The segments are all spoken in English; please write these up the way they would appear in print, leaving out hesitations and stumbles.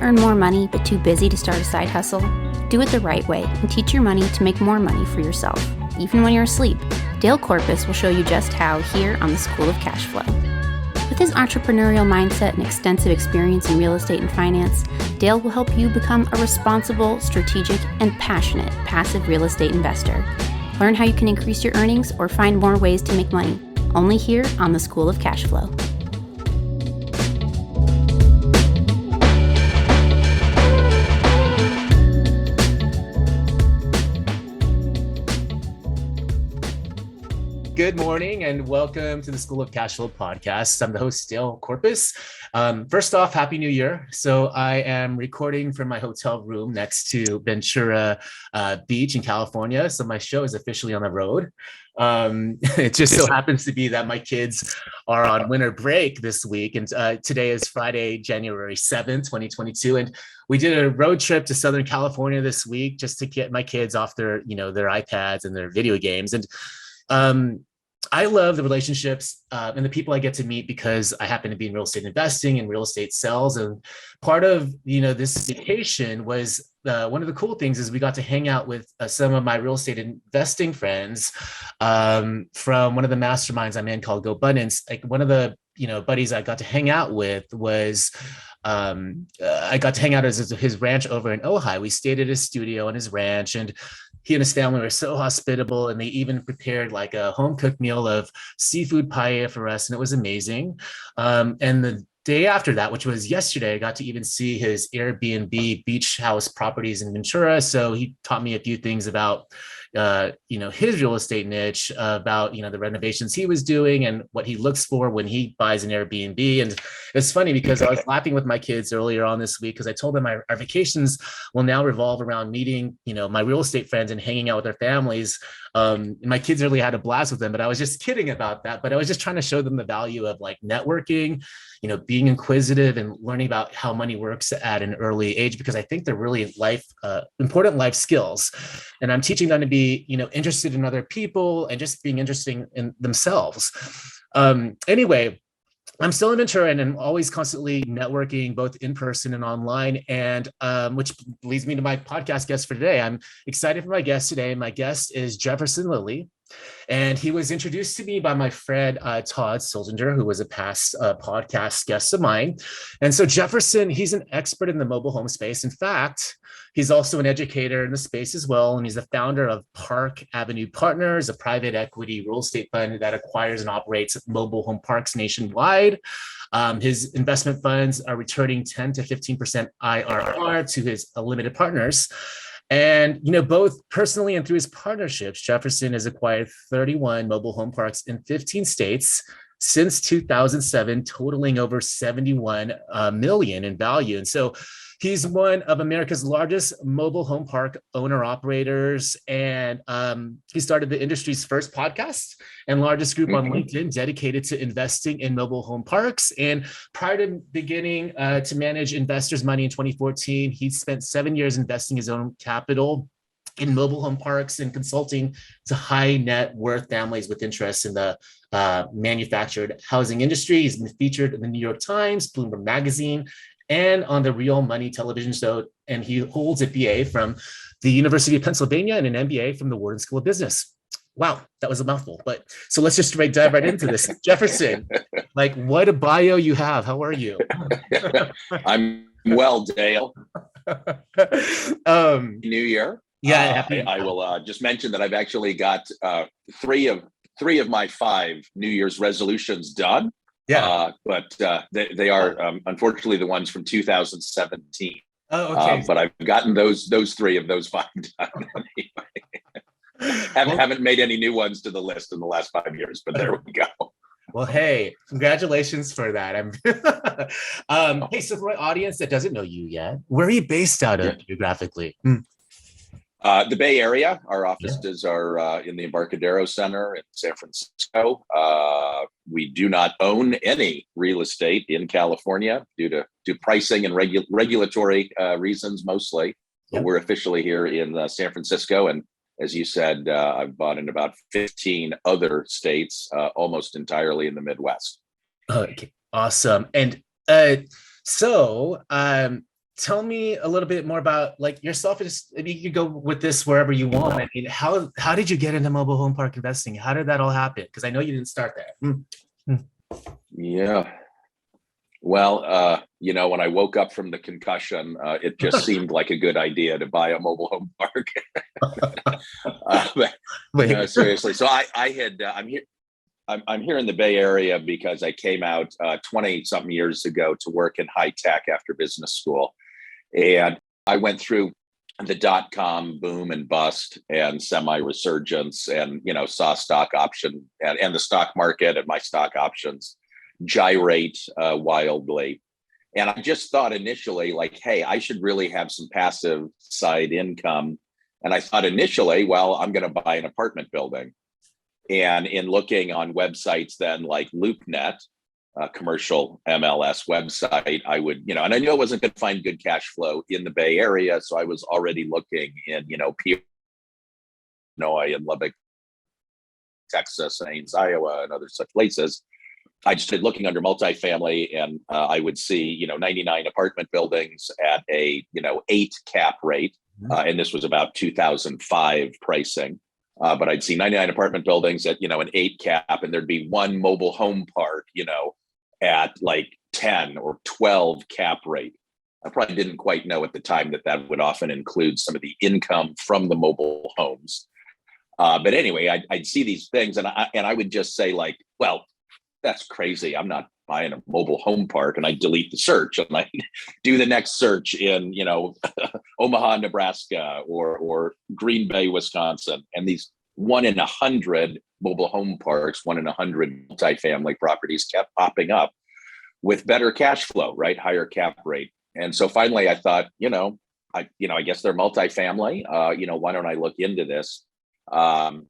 earn more money but too busy to start a side hustle? Do it the right way and teach your money to make more money for yourself, even when you're asleep. Dale Corpus will show you just how here on the School of Cash Flow. With his entrepreneurial mindset and extensive experience in real estate and finance, Dale will help you become a responsible, strategic, and passionate passive real estate investor. Learn how you can increase your earnings or find more ways to make money, only here on the School of Cash Flow. Good morning and welcome to the School of Cash Flow podcast. I'm the host, Dale Corpus. First off, Happy New Year. So I am recording from my hotel room next to Ventura Beach in California. So my show is officially on the road. It just so happens to be that my kids are on winter break this week. And today is Friday, January 7th, 2022. And we did a road trip to Southern California this week just to get my kids off their iPads and their video games. And I love the relationships and the people I get to meet because I happen to be in real estate investing and real estate sales. And part of, this vacation was one of the cool things is we got to hang out with some of my real estate investing friends from one of the masterminds I'm in called Go Abundance. Like one of the, buddies I got to hang out with was I got to hang out at his ranch over in Ojai. We stayed at his studio on his ranch, and he and his family were so hospitable, and they even prepared like a home cooked meal of seafood paella for us, and it was amazing. And the day after that, which was yesterday, I got to even see his Airbnb beach house properties in Ventura. So he taught me a few things about his real estate niche, about the renovations he was doing and what he looks for when he buys an Airbnb. And it's funny because I was laughing with my kids earlier on this week because I told them our vacations will now revolve around meeting my real estate friends and hanging out with their families. And my kids really had a blast with them, but I was just kidding about that. But I was just trying to show them the value of like networking, being inquisitive and learning about how money works at an early age, because I think they're really important life skills. And I'm teaching them to be, interested in other people and just being interested in themselves. Anyway, I'm still in Ventura and I'm always constantly networking both in person and online. And which leads me to my podcast guest for today. I'm excited for my guest today. My guest is Jefferson Lilly. And he was introduced to me by my friend, Todd Silzinger, who was a past podcast guest of mine. And so Jefferson, he's an expert in the mobile home space. In fact, he's also an educator in the space as well. And he's the founder of Park Avenue Partners, a private equity real estate fund that acquires and operates mobile home parks nationwide. His investment funds are returning 10 to 15% IRR to his limited partners. And, both personally and through his partnerships, Jefferson has acquired 31 mobile home parks in 15 states since 2007, totaling over 71 million in value. And so he's one of America's largest mobile home park owner operators. And he started the industry's first podcast and largest group on LinkedIn dedicated to investing in mobile home parks. And prior to beginning to manage investors' money in 2014, he spent 7 years investing his own capital in mobile home parks and consulting to high net worth families with interests in the manufactured housing industry. He's been featured in the New York Times, Bloomberg Magazine, and on the Real Money television show. And he holds a BA from the University of Pennsylvania and an MBA from the Wharton School of Business. Wow, that was a mouthful. But so let's just dive right into this. Jefferson, like what a bio you have. How are you? I'm well, Dale. New Year. Yeah, I will just mention that I've actually got three of my 5 New Year's resolutions done. Yeah, but they are unfortunately the ones from 2017. Oh, okay. But I've gotten those 3 of those 5 done. Haven't made any new ones to the list in the last 5 years, but there we go. Well, hey, congratulations for that. Hey, so for my audience that doesn't know you yet, where are you based out of geographically? The Bay Area. Our offices are in the Embarcadero Center in San Francisco. We do not own any real estate in California due to pricing and regulatory reasons mostly. But we're officially here in San Francisco. And as you said, I've bought in about 15 other states, almost entirely in the Midwest. Okay, awesome. And so tell me a little bit more about like yourself. Just maybe you could go with this wherever you want. I mean, how did you get into mobile home park investing? How did that all happen? Because I know you didn't start there. Yeah. Well, when I woke up from the concussion, it just seemed like a good idea to buy a mobile home park. But, seriously. So I'm here in the Bay Area because I came out 20 something years ago to work in high tech after business school. And I went through the dot-com boom and bust and semi-resurgence and, saw stock option and the stock market and my stock options gyrate wildly. And I just thought initially like, hey, I should really have some passive side income. And I thought initially, well, I'm going to buy an apartment building. And in looking on websites then like LoopNet, a commercial MLS website, I would, and I knew I wasn't going to find good cash flow in the Bay Area. So I was already looking in, Illinois and Lubbock, Texas, and Ames, Iowa, and other such places. I just started looking under multifamily, and I would see, 99 apartment buildings at a, 8 cap rate. And this was about 2005 pricing. But I'd see 99 apartment buildings at, an 8 cap, and there'd be one mobile home park, at like 10 or 12 cap rate. I probably didn't quite know at the time that would often include some of the income from the mobile homes. But anyway, I'd see these things and I would just say like, well, that's crazy. I'm not buying a mobile home park. And I delete the search and I do the next search in, Omaha, Nebraska or Green Bay, Wisconsin. And these 1 in 100 mobile home parks, 1 in 100 multifamily properties kept popping up with better cash flow, right? Higher cap rate. And so finally I thought, I guess they're multifamily. Why don't I look into this? And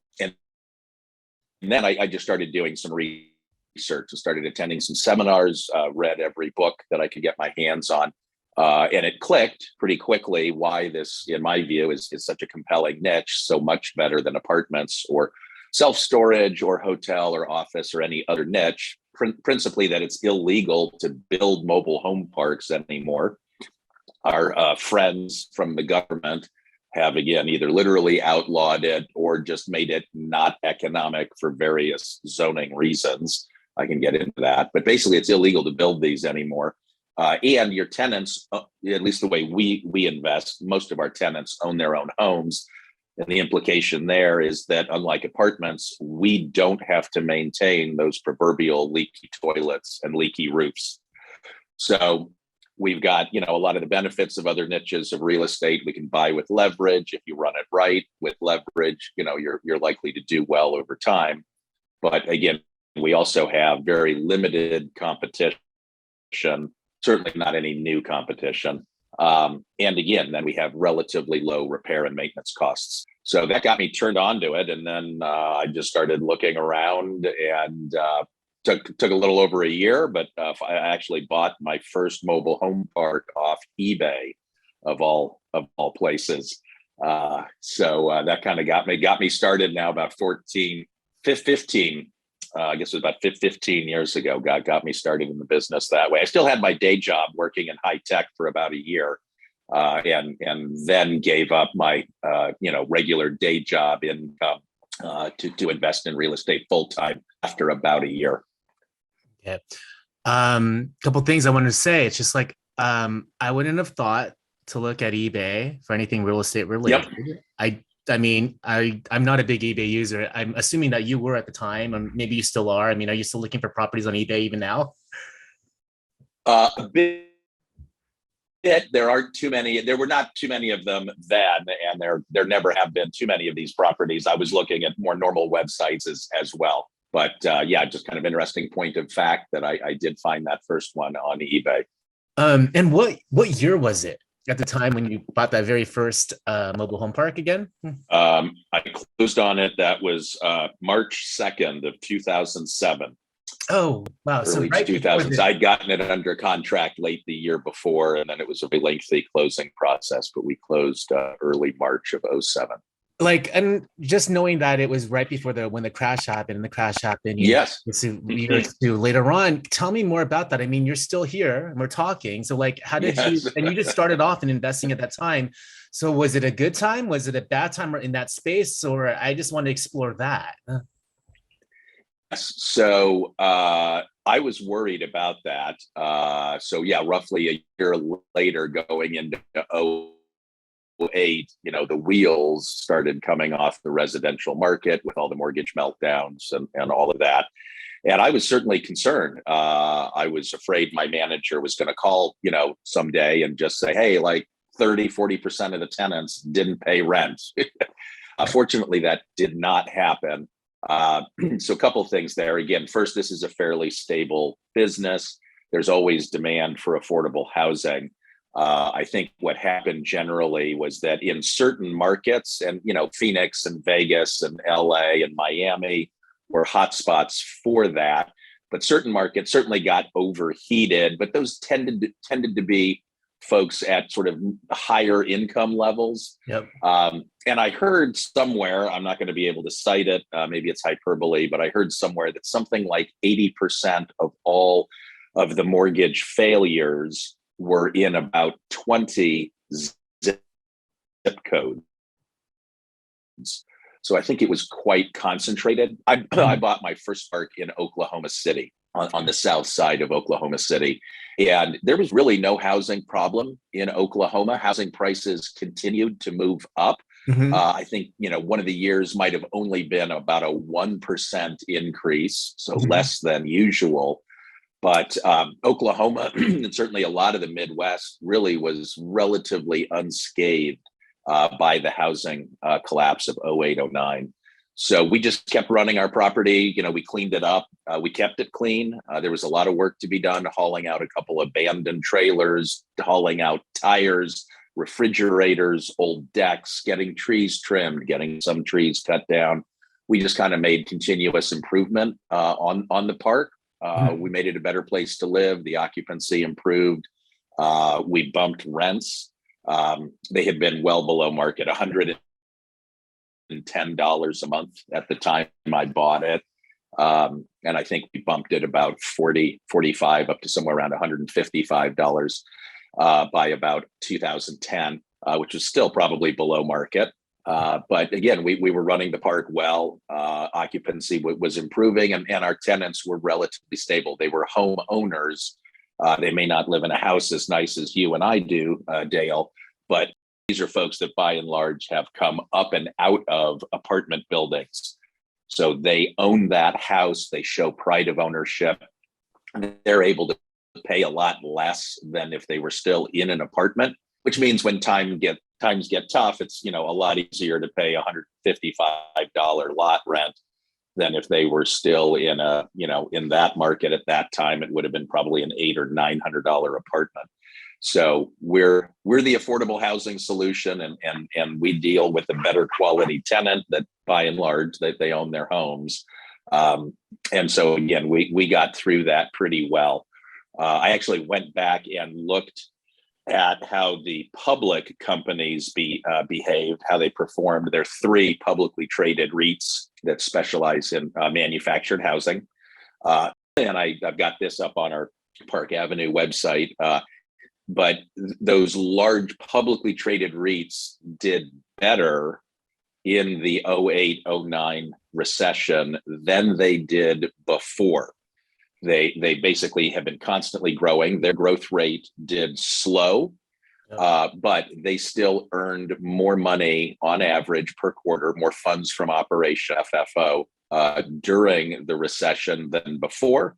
then I just started doing some research and started attending some seminars, read every book that I could get my hands on. And it clicked pretty quickly why this, in my view, is such a compelling niche, so much better than apartments or self-storage or hotel or office or any other niche, principally that it's illegal to build mobile home parks anymore. Our friends from the government have, again, either literally outlawed it or just made it not economic for various zoning reasons. I can get into that. But basically, it's illegal to build these anymore. And your tenants, at least the way we invest, most of our tenants own their own homes. And the implication there is that unlike apartments, we don't have to maintain those proverbial leaky toilets and leaky roofs. So we've got, a lot of the benefits of other niches of real estate. We can buy with leverage. If you run it right with leverage, you're likely to do well over time. But again, we also have very limited competition, certainly not any new competition. And again, then we have relatively low repair and maintenance costs. So that got me turned on to it. And then I just started looking around and took a little over a year, but I actually bought my first mobile home park off eBay of all places. So that kind of got me started now about 15, I guess it was about 15 years ago, got me started in the business that way. I still had my day job working in high tech for about a year, and then gave up my regular day job income to invest in real estate full time after about a year. Yeah. Couple things I wanted to say. It's just like I wouldn't have thought to look at eBay for anything real estate related. Yep. I mean, I'm not a big eBay user. I'm assuming that you were at the time, and maybe you still are. I mean, are you still looking for properties on eBay even now? A bit. There aren't too many. There were not too many of them then, and there never have been too many of these properties. I was looking at more normal websites as well. But yeah, just kind of interesting point of fact that I did find that first one on eBay. And what year was it at the time when you bought that very first mobile home park again? I closed on it. That was March 2nd of 2007. Oh, wow. Early so right 2000s. I'd gotten it under contract late the year before, and then it was a very lengthy closing process, but we closed early March of 2007. like, and just knowing that it was right before when the crash happened, and the crash happened, Yes. it's a year or two later on. Tell me more about that. I mean, you're still here and we're talking. So like, how did you, Yes. and you just started off in investing at that time. So was it a good time? Was it a bad time in that space? Or I just want to explore that. So I was worried about that. So yeah, roughly a year later, going into 08, the wheels started coming off the residential market with all the mortgage meltdowns and all of that. And I was certainly concerned. I was afraid my manager was going to call, someday and just say, hey, like 30-40% of the tenants didn't pay rent. Fortunately, that did not happen. So a couple of things there. Again, first, this is a fairly stable business. There's always demand for affordable housing. I think what happened generally was that in certain markets, and Phoenix and Vegas and LA and Miami were hotspots for that, but certain markets certainly got overheated. But those tended to be folks at sort of higher income levels. Yep. And I heard somewhere, I'm not going to be able to cite it, maybe it's hyperbole, but I heard somewhere that something like 80% of all of the mortgage failures were in about 20 zip codes. So I think it was quite concentrated. I bought my first park in Oklahoma City, on the south side of Oklahoma City. And there was really no housing problem in Oklahoma. Housing prices continued to move up. I think, one of the years might have only been about a 1% increase, so less than usual. But Oklahoma, and certainly a lot of the Midwest, really was relatively unscathed by the housing collapse of 08, 09. So we just kept running our property. We cleaned it up. We kept it clean. There was a lot of work to be done, hauling out a couple of abandoned trailers, hauling out tires, refrigerators, old decks, getting trees trimmed, getting some trees cut down. We just kind of made continuous improvement on the park. We made it a better place to live. The occupancy improved. We bumped rents. They had been well below market, $110 a month at the time I bought it. And I think we bumped it about 40, 45 up to somewhere around $155 by about 2010, which was still probably below market. But again, we were running the park well. Occupancy was improving, and our tenants were relatively stable. They were home owners. They may not live in a house as nice as you and I do, Dale, but these are folks that by and large have come up and out of apartment buildings. So they own that house. They show pride of ownership. They're able to pay a lot less than if they were still in an apartment, which means when times get tough, it's a lot easier to pay $155 lot rent than if they were still in in that market at that time. It would have been probably an $800 or $900 apartment. So we're the affordable housing solution, and we deal with a better quality tenant that by and large they own their homes. And so again, we got through that pretty well. I actually went back and looked at how the public companies behaved, how they performed. There are 3 publicly traded REITs that specialize in manufactured housing. And I've got this up on our Park Avenue website. But those large publicly traded REITs did better in the 08, 09 recession than they did before. They basically have been constantly growing. Their growth rate did slow, but they still earned more money on average per quarter, more funds from operation, FFO, during the recession than before.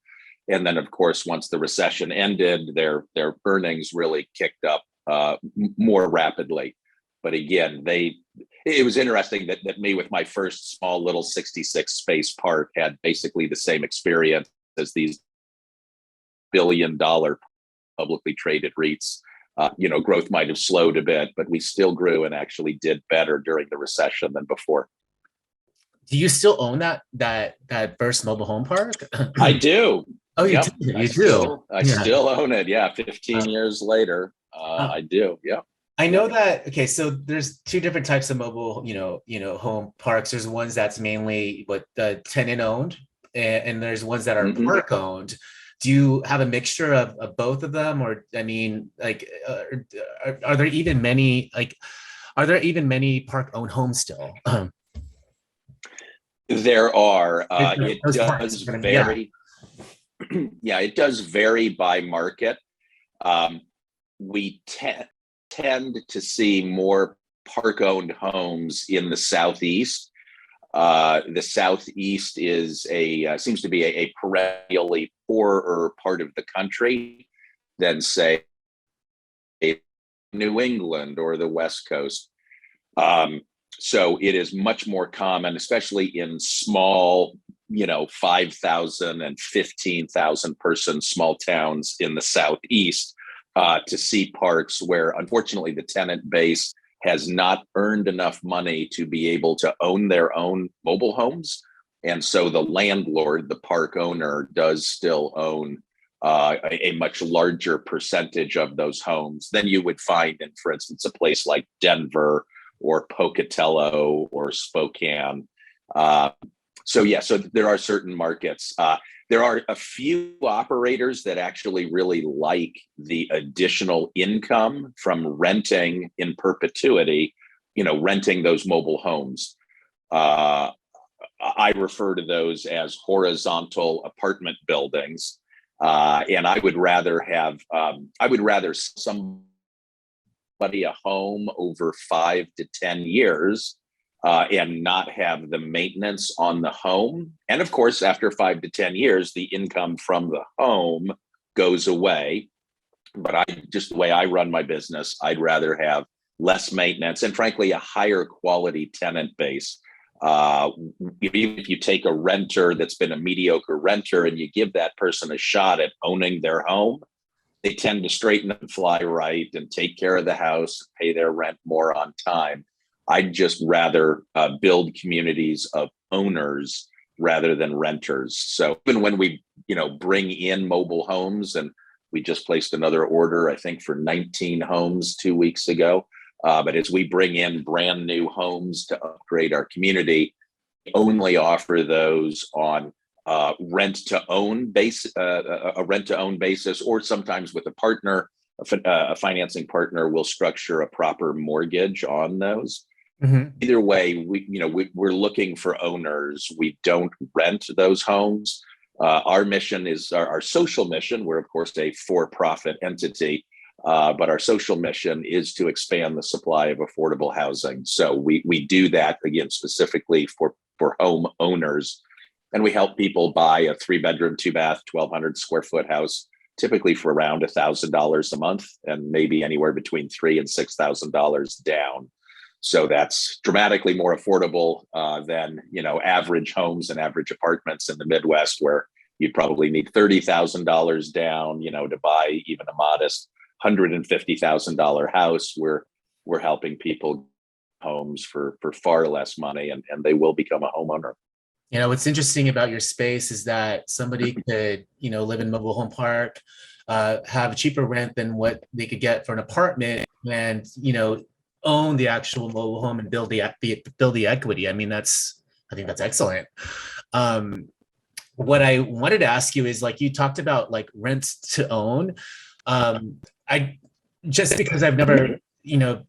And then, of course, once the recession ended, their earnings really kicked up more rapidly. But again, it was interesting that me with my first small little 66 space park had basically the same experience as these billion-dollar publicly traded REITs. Growth might have slowed a bit, but we still grew and actually did better during the recession than before. Do you still own that first mobile home park? I do. Oh, you do. I still own it. Yeah, 15 years later, I do. Yeah. I know that. Okay, so there's two different types of mobile, home parks. There's ones that's mainly what the tenant owned, and there's ones that are Mhm. park owned. Do you have a mixture of both of them, or I mean, like, are there even many park owned homes still? There are. It Those parks, does yeah. vary. Yeah, it does vary by market. Um, we tend to see more park-owned homes in the Southeast. The Southeast is seems to be a perennially poorer part of the country than, say, New England or the West Coast. Um, so it is much more common, especially in small, 5,000 and 15,000 person small towns in the Southeast, to see parks where, unfortunately, the tenant base has not earned enough money to be able to own their own mobile homes. And so the landlord, the park owner, does still own a much larger percentage of those homes than you would find in, for instance, a place like Denver or Pocatello or Spokane. So there are certain markets. There are a few operators that actually really like the additional income from renting in perpetuity, renting those mobile homes. I refer to those as horizontal apartment buildings. And I would rather somebody a home over 5 to 10 years, and not have the maintenance on the home. And of course, after 5 to 10 years, the income from the home goes away. But the way I run my business, I'd rather have less maintenance and, frankly, a higher quality tenant base. Even if you take a renter that's been a mediocre renter and you give that person a shot at owning their home, they tend to straighten up and fly right and take care of the house, pay their rent more on time. I'd just rather build communities of owners rather than renters. So even when we, bring in mobile homes, and we just placed another order, I think, for 19 homes 2 weeks ago. But as we bring in brand new homes to upgrade our community, we only offer those on a rent to own basis, or sometimes with a partner, a financing partner will structure a proper mortgage on those. Mhm. Either way, we're looking for owners. We don't rent those homes. Our mission is our social mission. We're, of course, a for-profit entity, but our social mission is to expand the supply of affordable housing. So we do that, again, specifically for home owners. And we help people buy a 3-bedroom, 2-bath, 1,200 square foot house, typically for around $1,000 a month, and maybe anywhere between $3,000 and $6,000 down. So that's dramatically more affordable than average homes and average apartments in the Midwest, where you'd probably need $30,000 down, to buy even a modest $150,000 house. We're helping people homes for far less money, and they will become a homeowner. What's interesting about your space is that somebody could, live in mobile home park, have a cheaper rent than what they could get for an apartment, and, own the actual mobile home and build the equity. I think that's excellent. What I wanted to ask you is, like, you talked about like rent to own. I just because I've never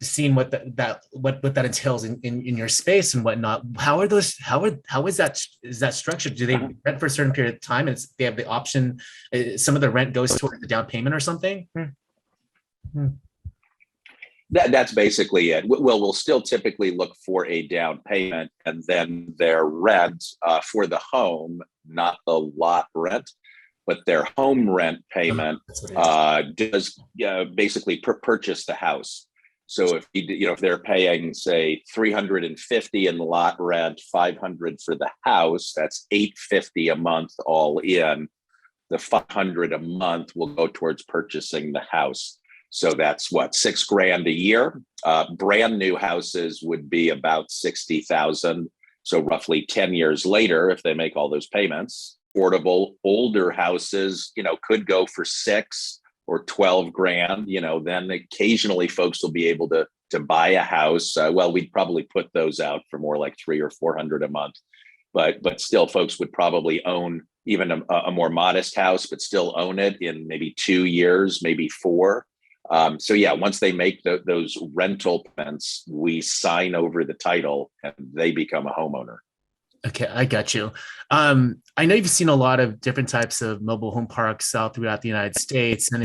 seen what that entails in your space and whatnot. How is that structured? Do they rent for a certain period of time and they have the option? Some of the rent goes toward the down payment or something? That's basically it. Well, we'll still typically look for a down payment and then their rent for the home, not the lot rent, but their home rent payment does basically purchase the house. So if they're paying, say, $350 in lot rent, $500 for the house, that's $850 a month all in. The $500 a month will go towards purchasing the house. So that's what, $6,000 a year. Brand new houses would be about $60,000. So roughly 10 years later, if they make all those payments, affordable older houses, could go for $6,000 or 12 grand, then occasionally folks will be able to buy a house. Well, we'd probably put those out for more like 300 or 400 a month, but still folks would probably own even a more modest house, but still own it in maybe 2 years, maybe 4. So yeah, once they make those rental payments, we sign over the title and they become a homeowner. Okay, I got you. I know you've seen a lot of different types of mobile home parks all throughout the United States. And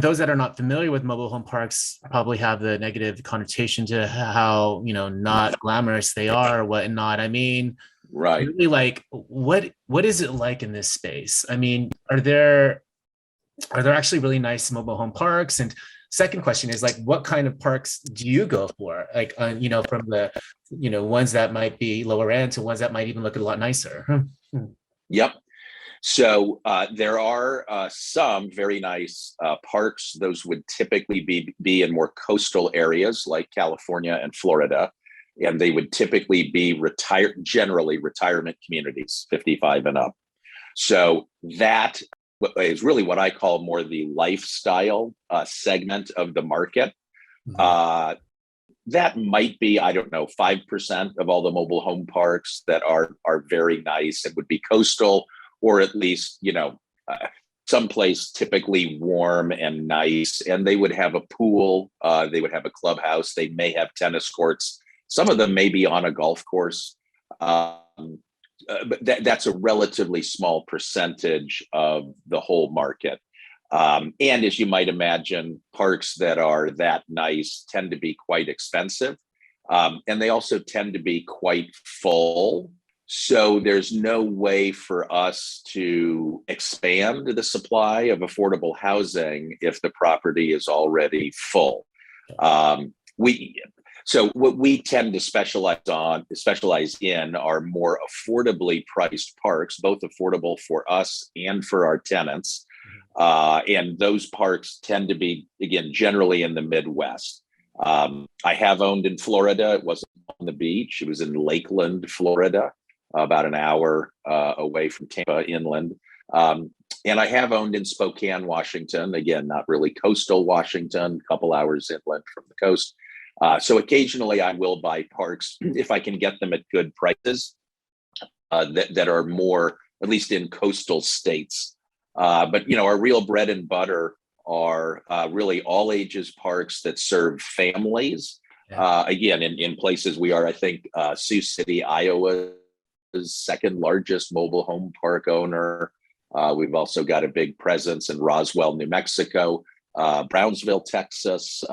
those that are not familiar with mobile home parks probably have the negative connotation to how, not glamorous they are or whatnot. Right. Really, like, what is it like in this space? Are there actually really nice mobile home parks? And second question is, like, what kind of parks do you go for? Like, from the, ones that might be lower end to ones that might even look a lot nicer. Yep. So there are some very nice parks. Those would typically be in more coastal areas like California and Florida. And they would typically be generally retirement communities, 55 and up. So that is really what I call more the lifestyle segment of the market. Mm-hmm. That might be, I don't know, 5% of all the mobile home parks that are very nice and would be coastal, or at least, someplace typically warm and nice. And they would have a pool, they would have a clubhouse, they may have tennis courts. Some of them may be on a golf course. But that's a relatively small percentage of the whole market. And as you might imagine, parks that are that nice tend to be quite expensive. And they also tend to be quite full. So there's no way for us to expand the supply of affordable housing if the property is already full. So what we tend to specialize in are more affordably priced parks, both affordable for us and for our tenants. And those parks tend to be, again, generally in the Midwest. I have owned in Florida. It wasn't on the beach. It was in Lakeland, Florida, about an hour away from Tampa inland. And I have owned in Spokane, Washington. Again, not really coastal Washington, a couple hours inland from the coast. So occasionally I will buy parks if I can get them at good prices that are more, at least in coastal states. But, our real bread and butter are really all ages parks that serve families. Yeah. Again, in places we are, I think, Sioux City, Iowa is second largest mobile home park owner. We've also got a big presence in Roswell, New Mexico, Brownsville, Texas.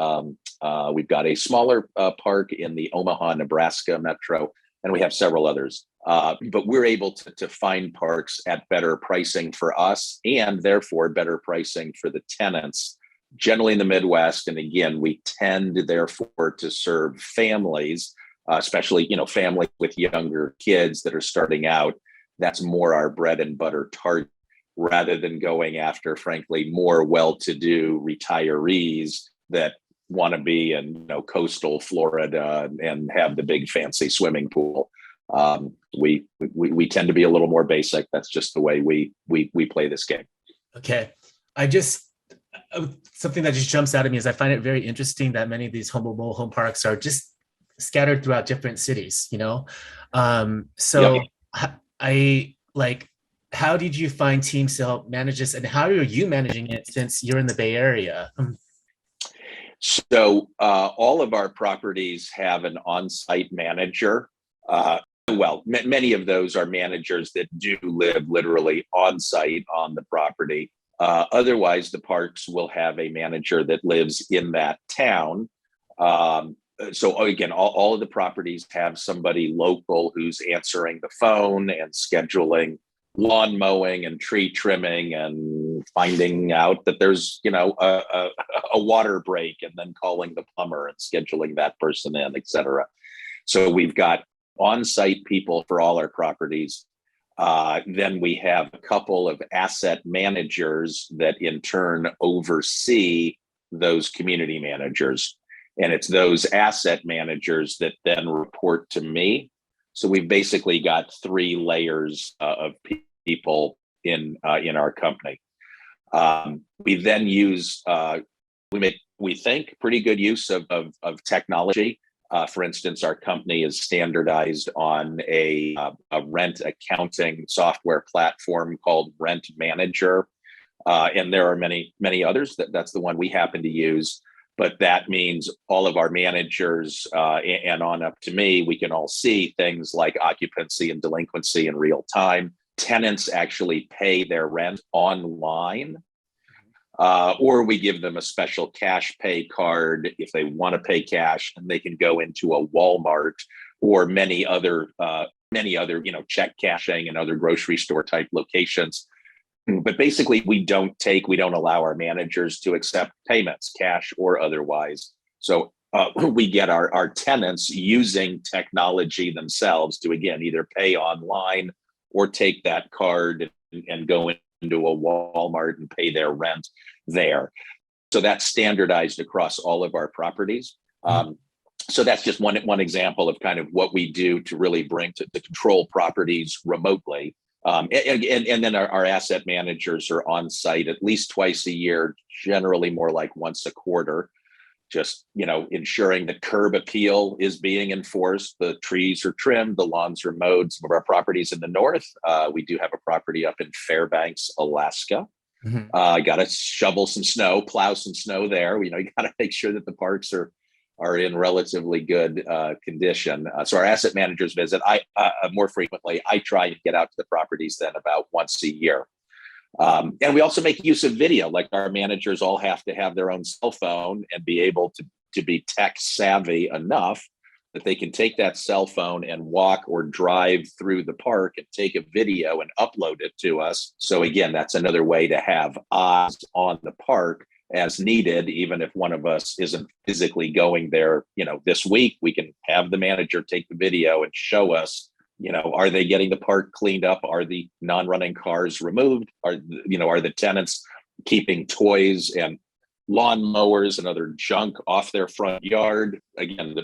We've got a smaller park in the Omaha, Nebraska metro, and we have several others. But we're able to find parks at better pricing for us and therefore better pricing for the tenants, generally in the Midwest. And again, we tend therefore to serve families, especially, family with younger kids that are starting out. That's more our bread and butter target, rather than going after, frankly, more well-to-do retirees that want to be in coastal Florida and have the big fancy swimming pool. We tend to be a little more basic. That's just the way we play this game. Okay. Something that just jumps out at me is I find it very interesting that many of these mobile home parks are just scattered throughout different cities, So yeah. How did you find teams to help manage this, and how are you managing it since you're in the Bay Area? So all of our properties have an on-site manager. Many of those are managers that do live literally on-site on the property. Otherwise, the parks will have a manager that lives in that town. So again, all of the properties have somebody local who's answering the phone and scheduling lawn mowing and tree trimming and finding out that there's, a water break, and then calling the plumber and scheduling that person in, et cetera. So we've got on-site people for all our properties. Then we have a couple of asset managers that in turn oversee those community managers. And it's those asset managers that then report to me. So we've basically got 3 layers of people in our company. We then use we think pretty good use of technology. For instance, our company is standardized on a rent accounting software platform called Rent Manager. And there are many others. That's the one we happen to use. But that means all of our managers and on up to me, we can all see things like occupancy and delinquency in real time. Tenants actually pay their rent online, or we give them a special cash pay card if they want to pay cash, and they can go into a Walmart or many other check cashing and other grocery store type locations. But basically, we don't allow our managers to accept payments, cash or otherwise. So we get our tenants using technology themselves to, again, either pay online or take that card and go into a Walmart and pay their rent there. So that's standardized across all of our properties. So that's just one example of kind of what we do to really bring to control properties remotely. And then our asset managers are on site at least twice a year, generally more like once a quarter, just, ensuring the curb appeal is being enforced, the trees are trimmed, the lawns are mowed. Some of our properties in the north, we do have a property up in Fairbanks, Alaska. Got to shovel some snow, plow some snow there. You got to make sure that the parks are in relatively good condition. So our asset managers visit more frequently. I try and get out to the properties then about once a year. And we also make use of video. Like, our managers all have to have their own cell phone and be able to be tech savvy enough that they can take that cell phone and walk or drive through the park and take a video and upload it to us. So again, that's another way to have eyes on the park as needed. Even if one of us isn't physically going there, this week, we can have the manager take the video and show us, are they getting the park cleaned up? Are the non-running cars removed? Are the tenants keeping toys and lawn mowers and other junk off their front yard? Again,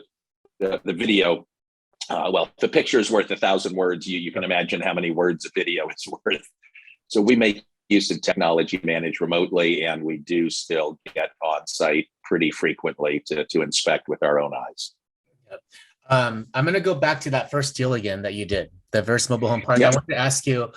the video, the picture is worth 1,000 words. You can imagine how many words of video it's worth. So we make use of technology, manage remotely, and we do still get on site pretty frequently to inspect with our own eyes. Yep. I'm going to go back to that first deal again that you did, the Verse Mobile Home Park. Yep. I want to ask you,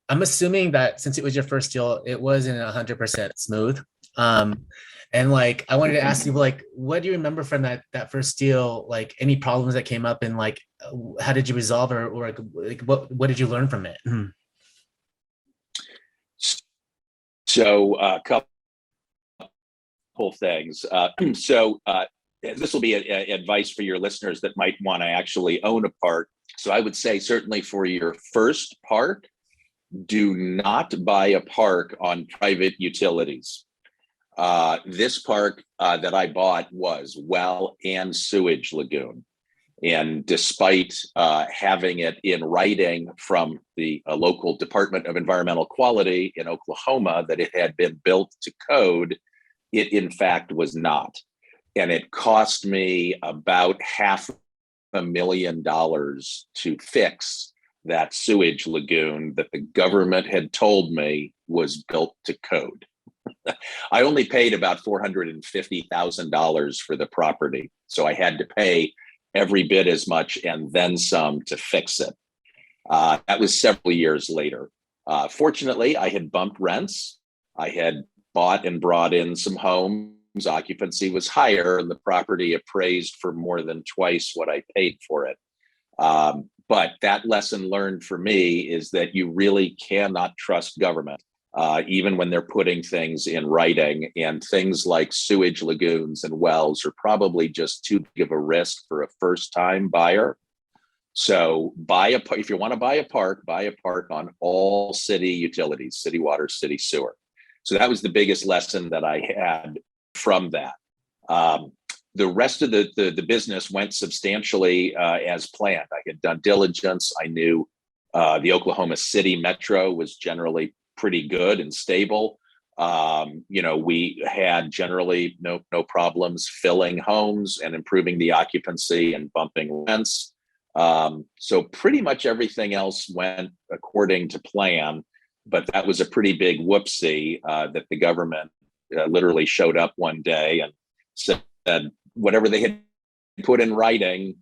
I'm assuming that since it was your first deal, it wasn't 100% smooth. And I wanted to ask you, what do you remember from that first deal? Like, any problems that came up, and how did you resolve, or what did you learn from it? So a couple things. This will be advice for your listeners that might want to actually own a park. So I would say, certainly for your first park, do not buy a park on private utilities. This park that I bought was well and sewage lagoon. And despite having it in writing from the local Department of Environmental Quality in Oklahoma that it had been built to code, it in fact was not. And it cost me about $500,000 to fix that sewage lagoon that the government had told me was built to code. I only paid about $450,000 for the property. So I had to pay every bit as much and then some to fix it. That was several years later. Fortunately, I had bumped rents. I had bought and brought in some homes. Occupancy was higher, and the property appraised for more than twice what I paid for it. But that lesson learned for me is that you really cannot trust government, even when they're putting things in writing. And things like sewage lagoons and wells are probably just too big of a risk for a first-time buyer. So if you want to buy a park on all city utilities, city water, city sewer. So that was the biggest lesson that I had from that. The rest of the business went substantially as planned. I had done diligence. I knew the Oklahoma City Metro was generally pretty good and stable. We had generally no problems filling homes and improving the occupancy and bumping rents. So pretty much everything else went according to plan. but that was a pretty big whoopsie that the government literally showed up one day and said whatever they had put in writing,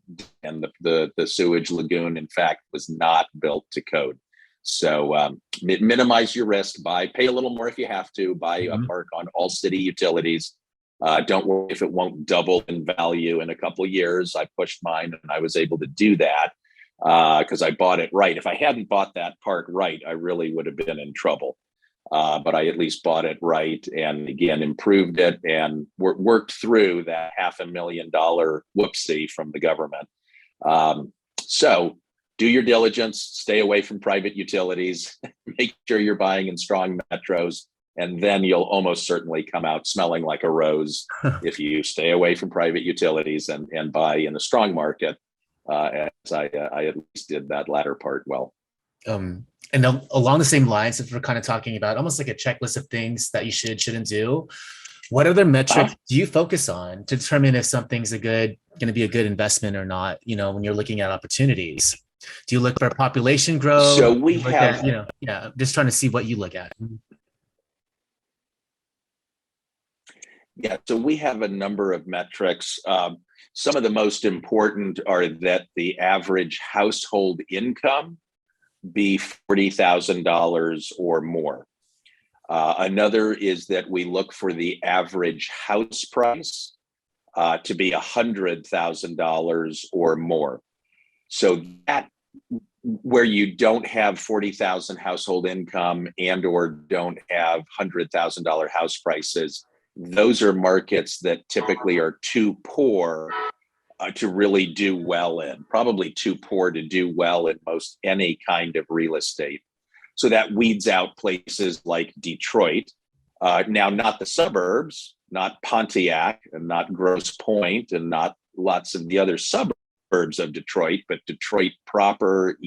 and the sewage lagoon, in fact, was not built to code. So minimize your risk, pay a little more if you have to, buy a park on all city utilities. Don't worry if it won't double in value in a couple of years. I pushed mine and I was able to do that because I bought it right. If I hadn't bought that park right, I really would have been in trouble. But I at least bought it right, and again, improved it and worked through that $500,000 whoopsie from the government. So do your diligence, stay away from private utilities, make sure you're buying in strong metros, and then you'll almost certainly come out smelling like a rose if you stay away from private utilities and buy in a strong market, as I at least did that latter part well. And along the same lines, if we're kind of talking about almost like a checklist of things that you shouldn't do, what other metrics do you focus on to determine if something's going to be a good investment or not? When you're looking at opportunities, do you look for population growth? So we have, just trying to see what you look at. Yeah, so we have a number of metrics. Some of the most important are that the average household income be $40,000 or more. Another is that we look for the average house price to be $100,000 or more. So that, where you don't have 40,000 household income and or don't have $100,000 house prices, those are markets that typically are too poor to really do well in, probably too poor to do well in most any kind of real estate. So that weeds out places like Detroit. Now, not the suburbs, not Pontiac and not Grosse Pointe and not lots of the other suburbs of Detroit, but Detroit proper,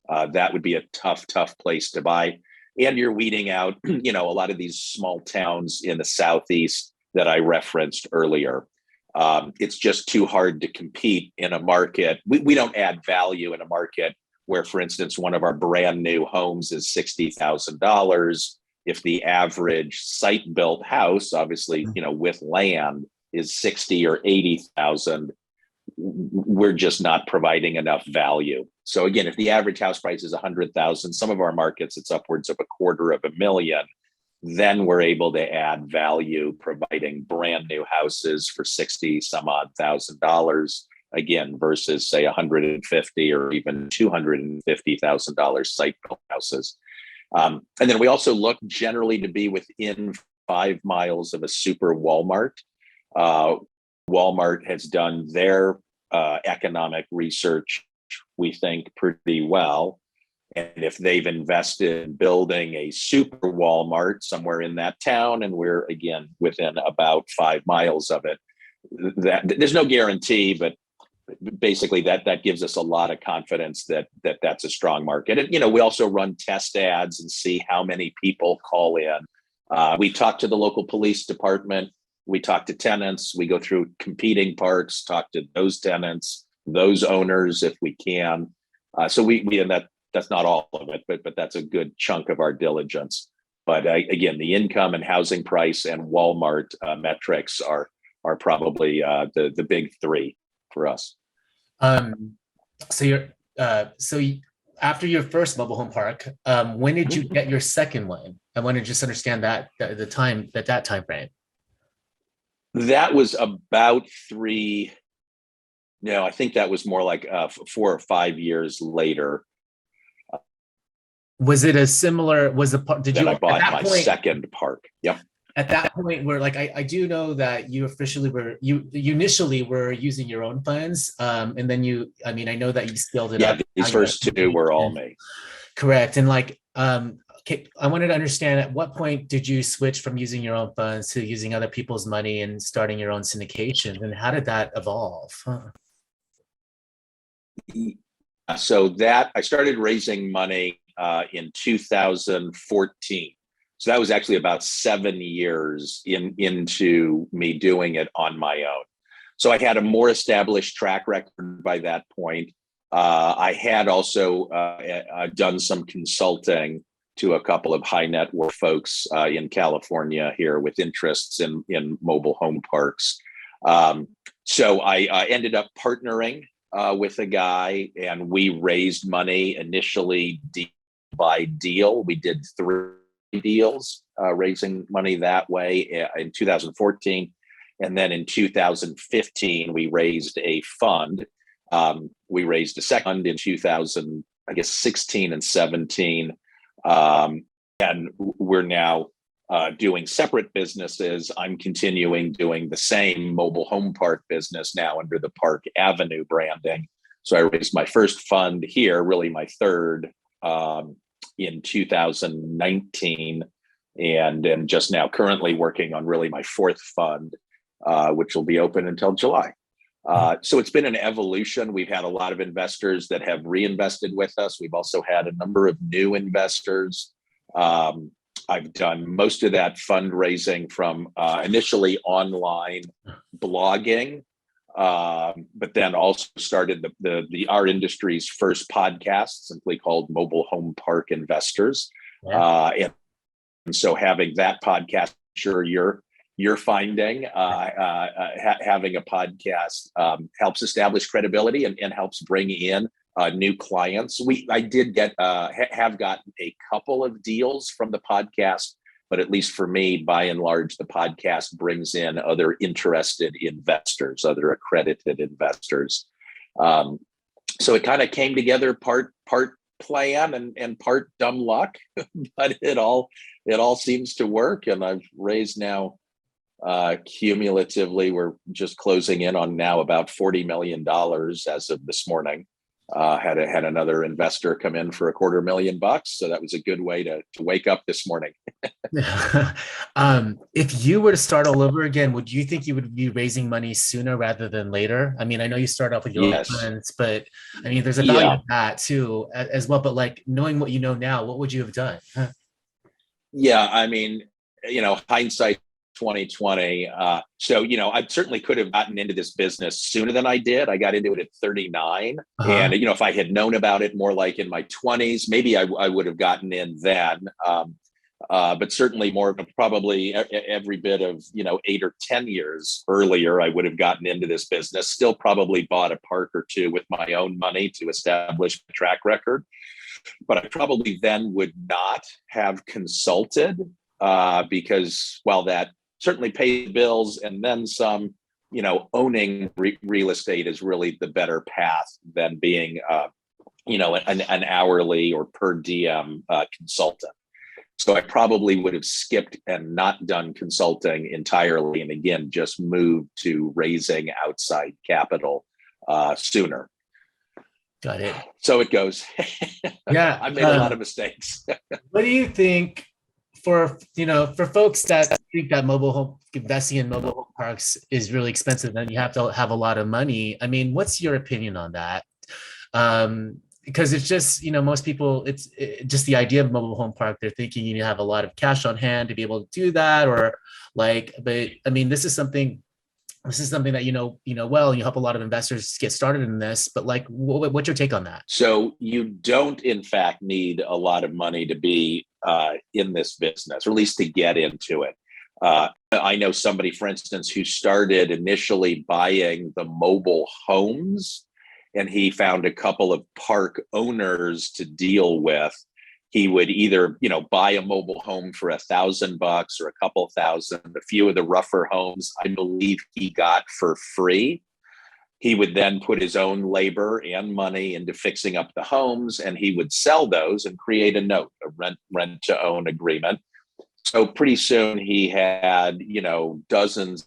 that would be a tough place to buy. And you're weeding out, a lot of these small towns in the Southeast that I referenced earlier. It's just too hard to compete in a market. We don't add value in a market where, for instance, one of our brand new homes is $60,000. If the average site-built house, obviously, with land, is 60 or 80,000, we're just not providing enough value. So again, if the average house price is 100,000, some of our markets, it's upwards of $250,000. Then we're able to add value, providing brand new houses for 60 some odd $1,000, again, versus say 150 or even $250,000 site-built houses. And then we also look generally to be within 5 miles of a super Walmart. Walmart has done their economic research, we think, pretty well. And if they've invested in building a super Walmart somewhere in that town, and we're, again, within about 5 miles of it, that there's no guarantee, but basically that gives us a lot of confidence that that's a strong market. And, we also run test ads and see how many people call in. We talk to the local police department. We talk to tenants. We go through competing parks, talk to those tenants, those owners, if we can. So we and that's not all of it, but that's a good chunk of our diligence. But again, the income and housing price and Walmart metrics are probably the big three for us. So after your first mobile home park, when did you get your second one? I want to just understand that that time frame. That was about I think that was more like 4 or 5 years later. Was it a similar? Did you? I bought my second park. Yep. At that point, where I do know that you initially were using your own funds, and then I know that you scaled it up. Yeah, these first two were all me. Correct, and I wanted to understand at what point did you switch from using your own funds to using other people's money and starting your own syndication, and how did that evolve? So that I started raising money in 2014. So that was actually about 7 years into me doing it on my own. So I had a more established track record by that point. I had also done some consulting to a couple of high net worth folks in California here with interests in mobile home parks. So I ended up partnering with a guy, and we raised money initially deal by deal. We did 3 deals, raising money that way in 2014. And then in 2015, we raised a fund. We raised a second in 2016 and 17. And we're now doing separate businesses. I'm continuing doing the same mobile home park business now under the Park Avenue branding. So I raised my first fund here, really my third, in 2019, and just now currently working on really my fourth fund, which will be open until July. So it's been an evolution. We've had a lot of investors that have reinvested with us. We've also had a number of new investors. I've done most of that fundraising from initially online blogging, but then also started our industry's first podcast, simply called Mobile Home Park Investors. And so having that podcast, sure you're finding having a podcast helps establish credibility and helps bring in new clients. I did have gotten a couple of deals from the podcast, but at least for me, by and large, the podcast brings in other interested investors, other accredited investors. So it kind of came together part plan and part dumb luck, but it all seems to work. And I've raised now cumulatively, we're just closing in on now about $40 million as of this morning. Had another investor come in for $250,000, so that was a good way to wake up this morning. If you were to start all over again, would you think you would be raising money sooner rather than later? I mean, I know you start off with your own funds, but I mean, there's a value to that too as well. But like, knowing what you know now, what would you have done? Yeah, I mean, hindsight 2020. So, I certainly could have gotten into this business sooner than I did. I got into it at 39. And, if I had known about it more like in my 20s, maybe I would have gotten in then. But certainly probably every bit of, 8 or 10 years earlier, I would have gotten into this business, still probably bought a park or two with my own money to establish a track record. But I probably then would not have consulted because while that certainly pay bills and then some, owning real estate is really the better path than being, an hourly or per diem consultant. So I probably would have skipped and not done consulting entirely. And again, just moved to raising outside capital sooner. Got it. So it goes. Yeah. I made a lot of mistakes. What do you think for folks that think that investing in mobile home parks is really expensive and you have to have a lot of money? I mean, what's your opinion on that? Because it's just, most people, it's just the idea of mobile home park. They're thinking you have a lot of cash on hand to be able to do that, but I mean, this is something that, well, you help a lot of investors get started in this, but like, what's your take on that? So you don't, in fact, need a lot of money to be in this business, or at least to get into it. I know somebody, for instance, who started initially buying the mobile homes, and he found a couple of park owners to deal with. He would either, buy a mobile home for $1,000 or a couple thousand. A few of the rougher homes, I believe he got for free. He would then put his own labor and money into fixing up the homes, and he would sell those and create a note, a rent to own agreement. So pretty soon he had, dozens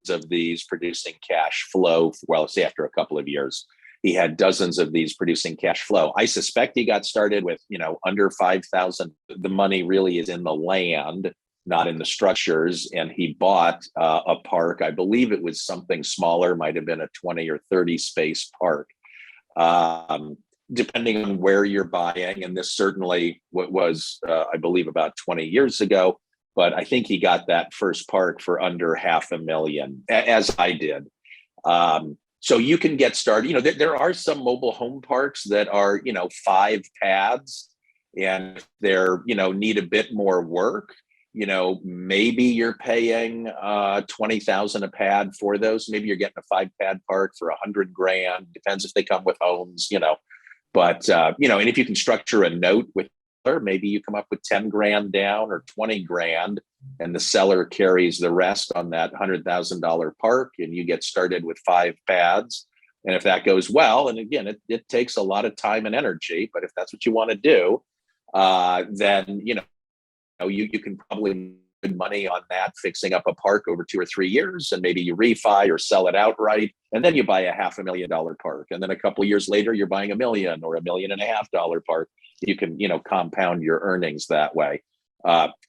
of these producing cash flow. Well, say after a couple of years, he had dozens of these producing cash flow. I suspect he got started with, under 5,000. The money really is in the land, not in the structures. And he bought a park. I believe it was something smaller, might have been a 20 or 30 space park, depending on where you're buying. And this certainly was, I believe, about 20 years ago. But I think he got that first park for under $500,000, as I did. So you can get started. There are some mobile home parks that are, 5 pads. And if they're, need a bit more work, maybe you're paying $20,000 a pad for those. Maybe you're getting a 5-pad park for $100,000. Depends if they come with homes, But and if you can structure a note with her, maybe you come up with $10,000 down or $20,000, and the seller carries the rest on that $100,000 park, and you get started with 5 pads. And if that goes well, and again, it takes a lot of time and energy, but if that's what you want to do, then you can probably make good money on that, fixing up a park over 2 or 3 years, and maybe you refi or sell it outright, and then you buy a $500,000 park, and then a couple of years later you're buying $1 million or $1.5 million park. You can compound your earnings that way.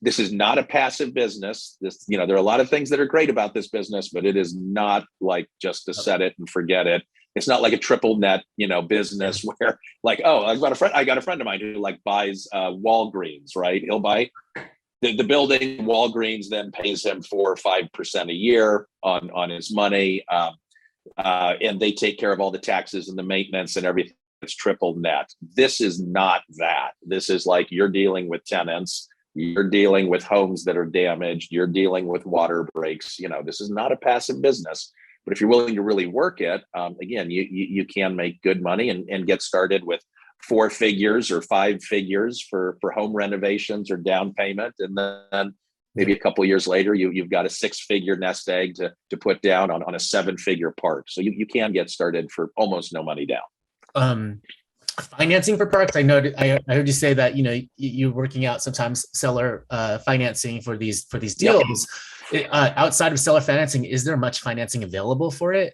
This is not a passive business. There are a lot of things that are great about this business, but it is not like just to set it and forget it. It's not like a triple net, business where like, oh, I got a friend of mine who buys Walgreens, right? He'll buy the building. Walgreens then pays him 4 or 5% a year on his money. And they take care of all the taxes and the maintenance and everything. It's triple net. This is not that. This is like you're dealing with tenants. You're dealing with homes that are damaged. You're dealing with water breaks. This is not a passive business. But if you're willing to really work it, again, you can make good money and get started with 4 figures or 5 figures for home renovations or down payment. And then maybe a couple of years later, you've got a 6-figure nest egg to put down on a 7-figure park. So you can get started for almost no money down. Financing for parks. I heard you say that you're working out sometimes seller financing for these deals. Yep. Outside of seller financing, is there much financing available for it?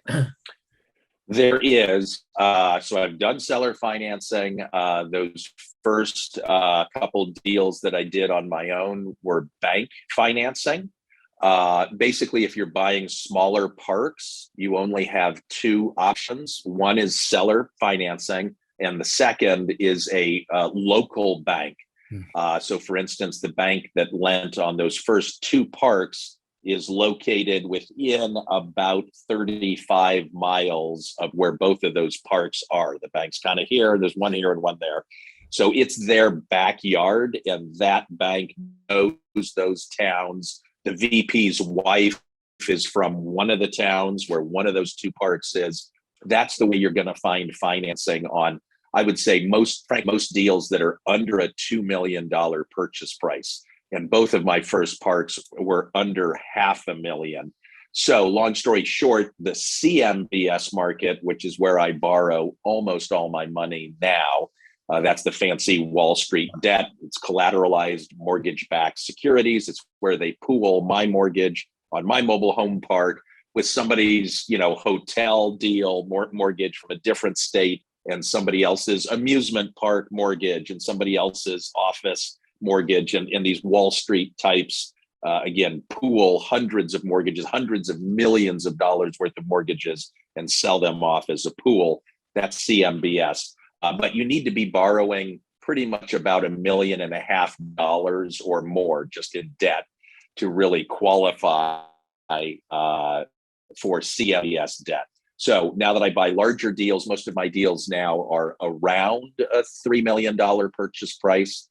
There is. So I've done seller financing. Those first couple deals that I did on my own were bank financing. Basically, if you're buying smaller parks, you only have 2 options. One is seller financing, and the second is a local bank. So for instance, the bank that lent on those first 2 parks is located within about 35 miles of where both of those parks are. The bank's kind of here, there's one here and one there. So it's their backyard, and that bank knows those towns. The VP's wife is from one of the towns where one of those 2 parks is. That's the way you're going to find financing on, I would say, most deals that are under a $2 million purchase price. And both of my first parks were under $500,000. So long story short, the CMBS market, which is where I borrow almost all my money now, that's the fancy Wall Street debt. It's collateralized mortgage-backed securities. It's where they pool my mortgage on my mobile home park with somebody's, hotel deal mortgage from a different state, and somebody else's amusement park mortgage, and somebody else's office mortgage, and these Wall Street types, again, pool hundreds of mortgages, hundreds of millions of dollars worth of mortgages, and sell them off as a pool. That's CMBS. But you need to be borrowing pretty much about $1.5 million or more just in debt to really qualify for CMBS debt. So now that I buy larger deals, most of my deals now are around a $3 million purchase price.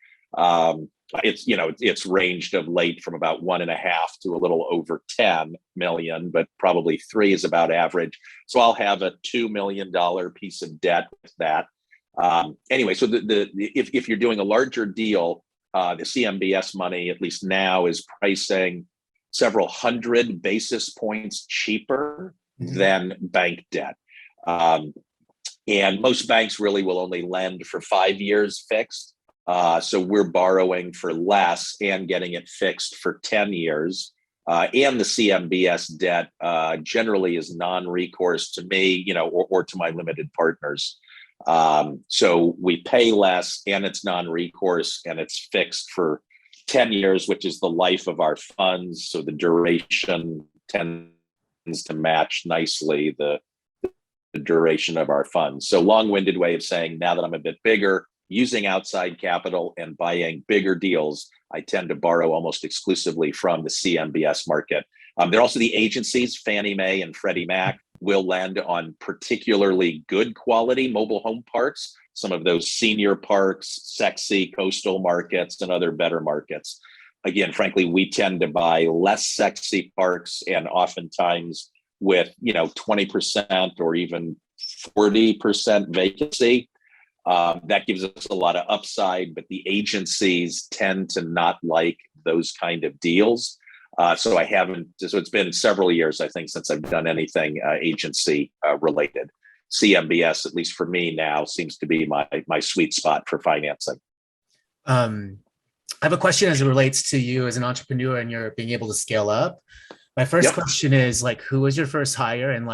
It's ranged of late from about 1.5 to a little over 10 million, but probably 3 is about average. So I'll have a $2 million piece of debt with that. Anyway, so if you're doing a larger deal, the CMBS money, at least now, is pricing several hundred basis points cheaper than bank debt. And most banks really will only lend for 5 years fixed. So we're borrowing for less and getting it fixed for 10 years. And the CMBS debt generally is non-recourse to me, or to my limited partners. So we pay less, and it's non-recourse, and it's fixed for 10 years, which is the life of our funds. So the duration tends to match nicely the duration of our funds. So long-winded way of saying, now that I'm a bit bigger, using outside capital and buying bigger deals, I tend to borrow almost exclusively from the CMBS market. There are also the agencies, Fannie Mae and Freddie Mac. will land on particularly good quality mobile home parks, some of those senior parks, sexy coastal markets, and other better markets. Again, frankly, we tend to buy less sexy parks, and oftentimes with 20% or even 40% vacancy. That gives us a lot of upside, but the agencies tend to not like those kind of deals. So it's been several years, I think, since I've done anything agency related. CMBS, at least for me now, seems to be my sweet spot for financing. I have a question as it relates to you as an entrepreneur and you're being able to scale up. My first question is who was your first hire? And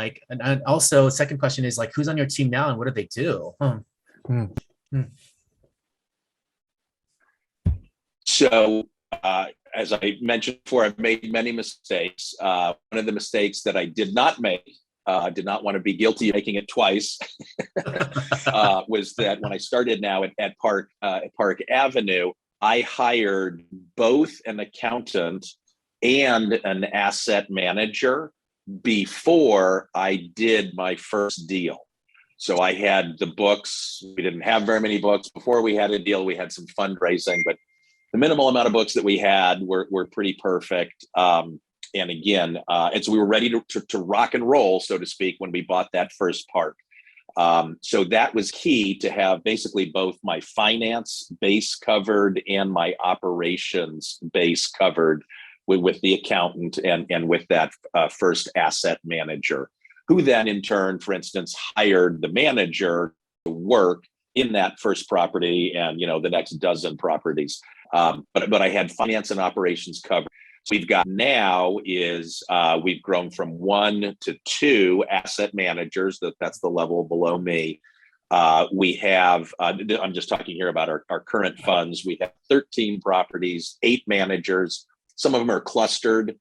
also second question is who's on your team now and what do they do? So, as I mentioned before, I've made many mistakes. One of the mistakes that I did not make, did not want to be guilty of making it twice, was that when I started now at Park Avenue, I hired both an accountant and an asset manager before I did my first deal. So I had the books. We didn't have very many books. Before we had a deal, we had some fundraising, but the minimal amount of books that we had were pretty perfect. And so we were ready to rock and roll, so to speak, when we bought that first park. So that was key to have basically both my finance base covered and my operations base covered with the accountant and with that first asset manager, who then in turn, for instance, hired the manager to work in that first property and the next dozen properties. But I had finance and operations covered. So we've got now is we've grown from 1 to 2 asset managers. That's the level below me. We have, I'm just talking here about our current funds. We have 13 properties, 8 managers. Some of them are clustered.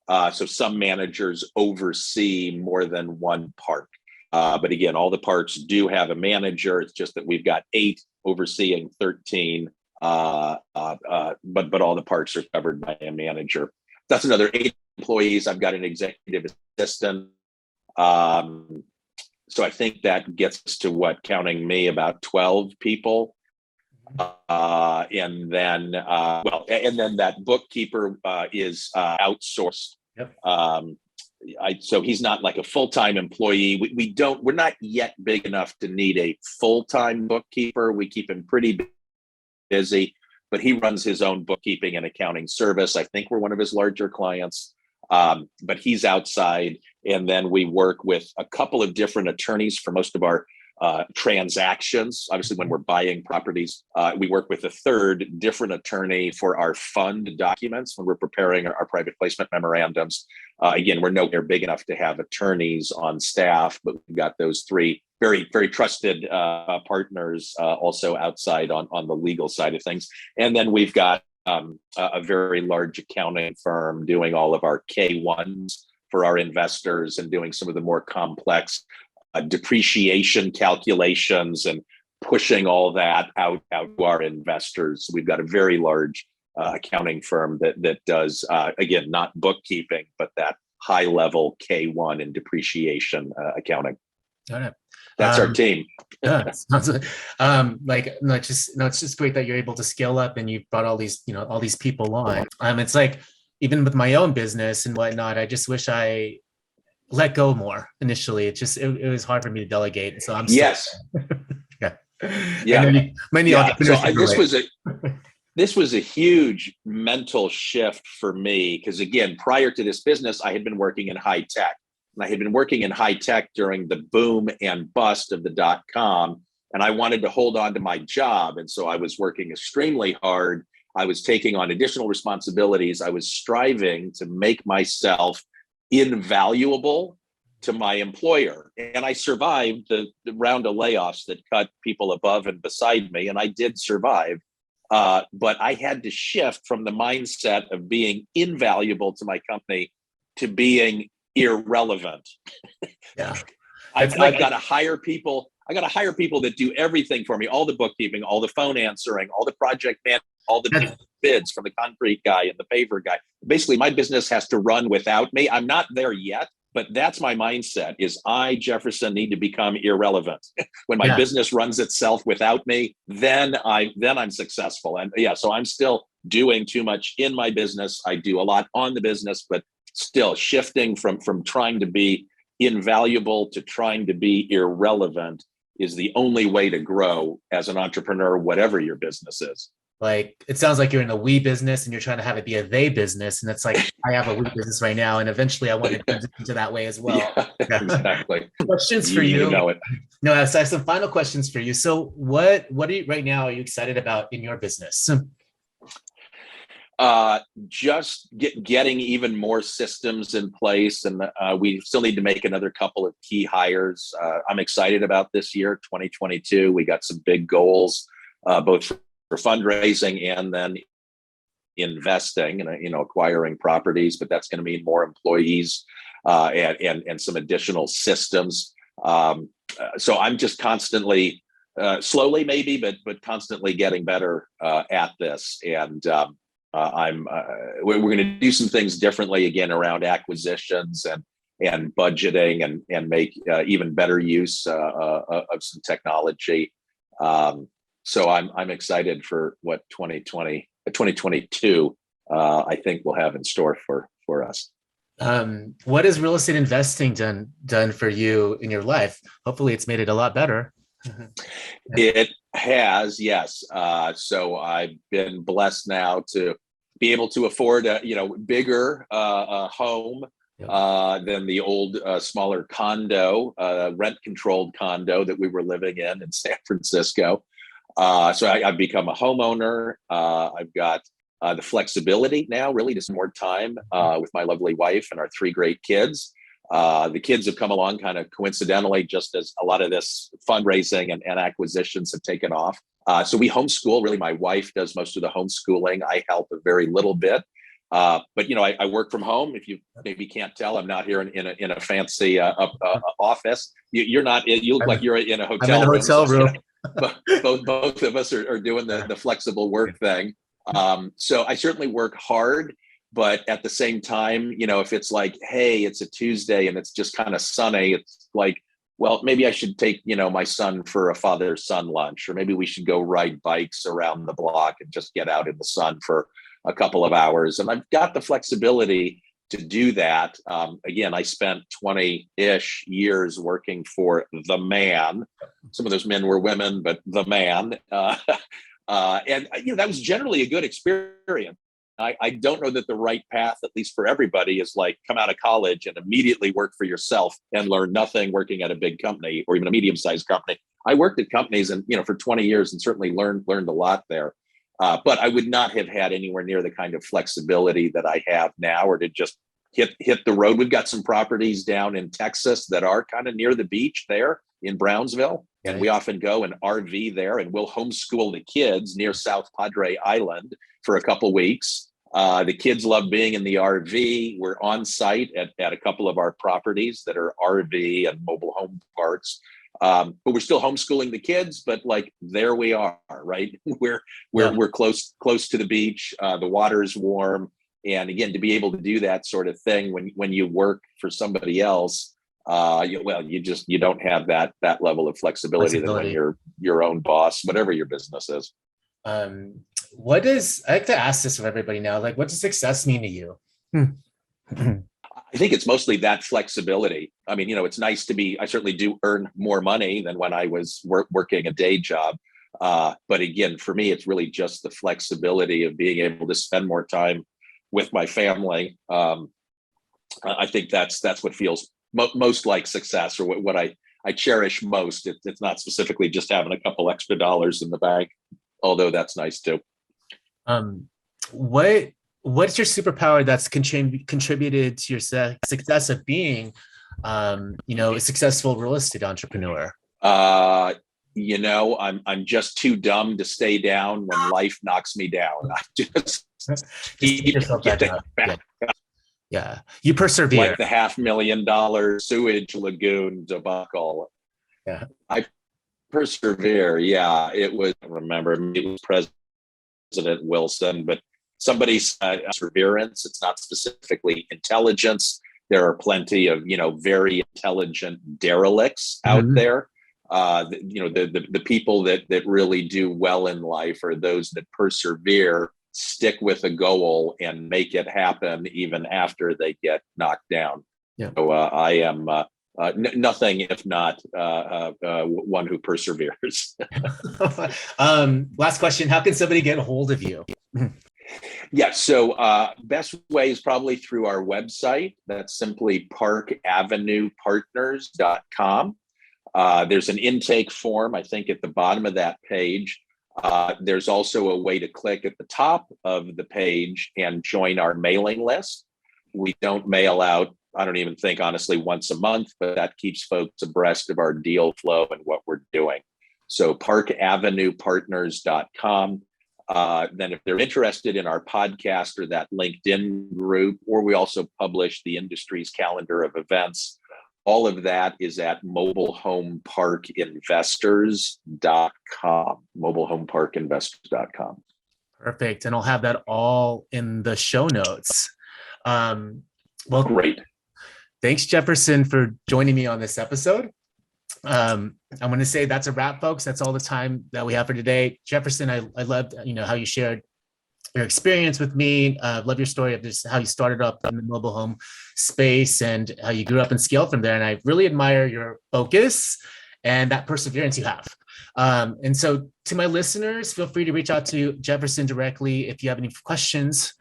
So some managers oversee more than one park. But again, all the parks do have a manager. It's just that we've got 8 overseeing 13. But all the parks are covered by a manager. That's another 8 employees. I've got an executive assistant. So I think that gets us to counting me, about 12 people. And then that bookkeeper is outsourced. Yep. So he's not like a full-time employee. We're not yet big enough to need a full-time bookkeeper. We keep him pretty busy, but he runs his own bookkeeping and accounting service. I think we're one of his larger clients, but he's outside. And then we work with a couple of different attorneys for most of our transactions. Obviously, when we're buying properties, we work with a third different attorney for our fund documents when we're preparing our private placement memorandums. Again, we're nowhere big enough to have attorneys on staff, but we've got those 3 very, very trusted partners also outside on the legal side of things. And then we've got a very large accounting firm doing all of our K1s for our investors and doing some of the more complex depreciation calculations and pushing all that out to our investors. We've got a very large accounting firm that does, again, not bookkeeping, but that high level K1 and depreciation accounting. Got it. That's our team. Yeah, sounds it's just great that you're able to scale up and you've brought all these people on. It's even with my own business and whatnot, I just wish I let go more initially. It was hard for me to delegate. So I'm yes. Yeah. Many entrepreneurs. This was a huge mental shift for me because, again, prior to this business, I had been working in high tech. And I had been working in high tech during the boom and bust of the .com, and I wanted to hold on to my job. And so I was working extremely hard. I was taking on additional responsibilities. I was striving to make myself invaluable to my employer. And I survived the round of layoffs that cut people above and beside me, and I did survive. But I had to shift from the mindset of being invaluable to my company to being irrelevant. Yeah. I've got to hire people. I got to hire people that do everything for me, all the bookkeeping, all the phone answering, all the project management, all the bids from the concrete guy and the paver guy. Basically, my business has to run without me. I'm not there yet, but that's my mindset is I, Jefferson, need to become irrelevant. When my business runs itself without me, then I'm successful. And so I'm still doing too much in my business. I do a lot on the business, but still shifting from trying to be invaluable to trying to be irrelevant is the only way to grow as an entrepreneur, whatever your business is. Like, it sounds like you're in a we business and you're trying to have it be a they business. And it's like, I have a we business right now. And eventually I want to transition to that way as well. Yeah, exactly. Questions for you. You know it. No, I have some final questions for you. So what are you right now, are you excited about in your business? Just getting even more systems in place. And we still need to make another couple of key hires. I'm excited about this year, 2022. We got some big goals, both for fundraising and then investing and acquiring properties, but that's going to mean more employees and some additional systems. So I'm just constantly, slowly maybe, but constantly getting better at this. And we're going to do some things differently again around acquisitions and budgeting and make even better use of some technology. So I'm excited for what 2022 I think will have in store for us. What has real estate investing done for you in your life? Hopefully it's made it a lot better. It has, yes. So I've been blessed now to be able to afford a bigger home than the old smaller condo, rent controlled condo that we were living in San Francisco. So I've become a homeowner. I've got the flexibility now, really, to spend more time with my lovely wife and our 3 great kids. The kids have come along kind of coincidentally, just as a lot of this fundraising and acquisitions have taken off. So we homeschool. Really, my wife does most of the homeschooling. I help a very little bit. But I work from home. If you maybe can't tell, I'm not here in a fancy office. You're not. You look like you're in a hotel. I'm in a hotel room. Both of us are doing the flexible work thing. So I certainly work hard, but at the same time, if it's like, hey, it's a Tuesday and it's just kind of sunny, it's like, well, maybe I should take, my son for a father-son lunch, or maybe we should go ride bikes around the block and just get out in the sun for a couple of hours. And I've got the flexibility to do that. Again, I spent 20-ish years working for the man. Some of those men were women, but the man. And that was generally a good experience. I don't know that the right path, at least for everybody, is like come out of college and immediately work for yourself and learn nothing working at a big company or even a medium-sized company. I worked at companies and for 20 years and certainly learned a lot there. But I would not have had anywhere near the kind of flexibility that I have now, or to just hit the road. We've got some properties down in Texas that are kind of near the beach there in Brownsville. And we often go and RV there, and we'll homeschool the kids near South Padre Island for a couple weeks. The kids love being in the RV. We're on site at a couple of our properties that are RV and mobile home parks. But we're still homeschooling the kids, but like there we are, right? We're close to the beach. The water's warm. And again, to be able to do that sort of thing when you work for somebody else, you don't have that level of flexibility than when you're your own boss, whatever your business is. I like to ask this of everybody now, like, what does success mean to you? I think it's mostly that flexibility. I mean, it's nice I certainly do earn more money than when I was working a day job. But again, for me, it's really just the flexibility of being able to spend more time with my family. I think that's what feels most like success, or what I cherish most. It's not specifically just having a couple extra dollars in the bank, although that's nice too. What's your superpower that's contributed to your success of being, a successful real estate entrepreneur? I'm just too dumb to stay down when life knocks me down. I just keep yourself back. Yeah, you persevere. Like the $500,000 sewage lagoon debacle. Yeah, I persevere. Yeah, it was President Wilson, but somebody's perseverance. It's not specifically intelligence. There are plenty of, very intelligent derelicts out there. The people that really do well in life are those that persevere, stick with a goal, and make it happen even after they get knocked down. Yeah. So I am nothing if not one who perseveres. Last question: how can somebody get a hold of you? Yeah, so best way is probably through our website. That's simply parkavenuepartners.com. There's an intake form, I think, at the bottom of that page. There's also a way to click at the top of the page and join our mailing list. We don't mail out, I don't even think, honestly, once a month, but that keeps folks abreast of our deal flow and what we're doing. So parkavenuepartners.com. Then if they're interested in our podcast or that LinkedIn group, or we also publish the industry's calendar of events, all of that is at mobilehomeparkinvestors.com, mobilehomeparkinvestors.com. Perfect. And I'll have that all in the show notes. Well, great. Thanks, Jefferson, for joining me on this episode. I'm going to say that's a wrap, folks. That's all the time that we have for today. Jefferson, I loved, how you shared your experience with me. Love your story of just how you started up in the mobile home space and how you grew up and scaled from there. And I really admire your focus and that perseverance you have. And so to my listeners, feel free to reach out to Jefferson directly if you have any questions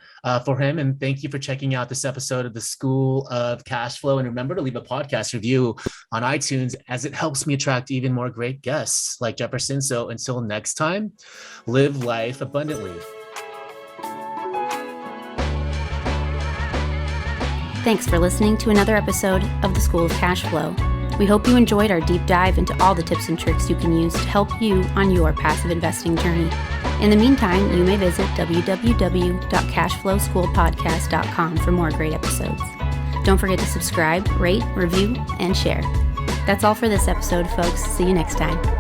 for him. And thank you for checking out this episode of the School of Cash Flow. And remember to leave a podcast review on iTunes, as it helps me attract even more great guests like Jefferson. So until next time, live life abundantly. Thanks for listening to another episode of the School of Cash Flow. We hope you enjoyed our deep dive into all the tips and tricks you can use to help you on your passive investing journey. In the meantime, you may visit www.cashflowschoolpodcast.com for more great episodes. Don't forget to subscribe, rate, review, and share. That's all for this episode, folks. See you next time.